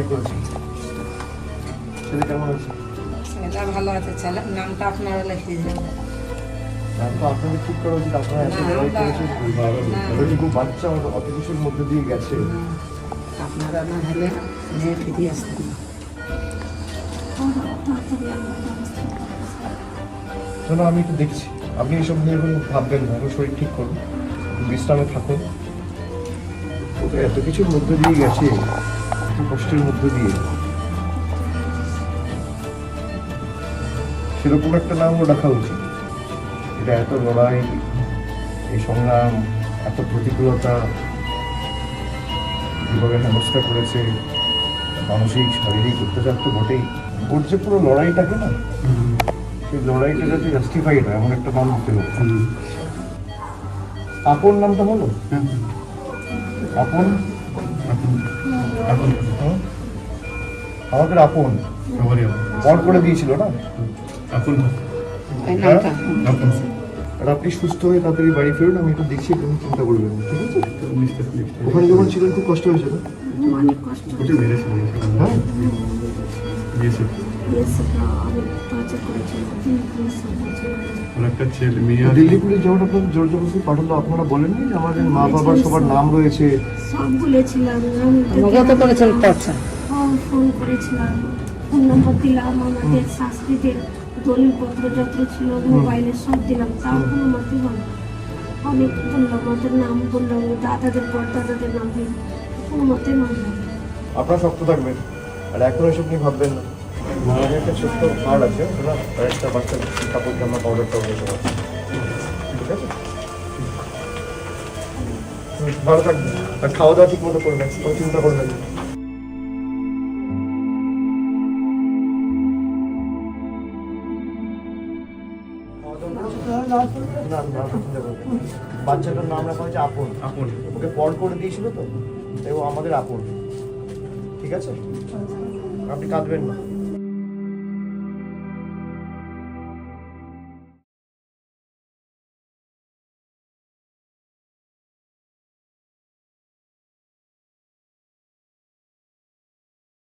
লড়াই করেছে। ছেলে কেমন আছে? ছেলেটা ভালো আছে, ছেলের নামটা আপনারা লিখে দিন। নাম তো আপনাদের ঠিক করা উচিত। আপনারা এত লড়াই করেছেন, এতটুকু বাচ্চা অত কিছুর মধ্যে দিয়ে গেছে। আপনারা না হলে মেয়ে ফিরিয়ে আসতেন না। শোনো, আমি একটু দেখছি, আপনি এসব নিয়ে এখন ভাববেন না, এখন শরীর ঠিক করুন, বিশ্রামে থাকুন। ও তো এত কিছুর মধ্যে দিয়ে গেছে, এত কষ্টের মধ্যে দিয়ে, সেরকম একটা নামও রাখা উচিত। এটা এত লড়াই, এই সংগ্রাম, এত প্রতিকূলতা, যেভাবে হেনস্থা করেছে, মানসিক শারীরিক অত্যাচার তো বটেই। ওর যে পুরো লড়াইটাকে না, সেই লড়াইটা যাতে জাস্টিফাইড হয় এমন একটা নাম দিতে হবে। আপন নামটা হলো আপন, আমাদের আপন বল করে দিয়েছিল না আপন। ওই নামটা আর আপনি সুস্থ হয়ে তাড়াতাড়ি বাড়ি ফিরুন, আমি একটু দেখছি, তুমি চিন্তা করবেন না, ঠিক আছে? ওখানে যখন ছিলেন খুব কষ্ট হয়েছে না? অনেক কষ্ট হ্যাঁ, একটা ছেলে মেয়ে দিল্লি পুলিশ যেমন আপনার জোর জবরদস্তি পাঠালো, আপনারা বলেননি যে আমাদের মা বাবার সবার নাম রয়েছে? সব বলেছিলাম, আমাকেও তো করেছেন খরচা। ফোন করেছিলাম, ফোন নম্বর দিলাম, আমাদের শাস্ত্রীদের দলিলপত্র যত ছিল মোবাইলে সব দিলাম, তাও কোনো মতে হল। অনেক বললাম, আমাদের নাম বললাম, দাদাদের পর দাদাদের নাম দিলাম, কোনো মতে মানলাম। আপনারা শক্ত থাকবেন, আর এখন এসব নিয়ে ভাববেন না। আমাদের একটা ছোট্ট কার্ড আছে, ওটা একটা বাচ্চার কাপড় জামা পাউডারটা ওগুলো সব আছে, ঠিক আছে? ভালো থাকবেন, আর খাওয়া দাওয়া ঠিক মতো করবেন, কোনো চিন্তা করবেন না। না, না, চিন্তা করবেন না। বাচ্চাটার নাম রাখা হয়েছে আপন। আপন ওকে পর করে দিয়েছিল তো, তাই ও আমাদের আপন, ঠিক আছে? আপনি কাঁদবেন না।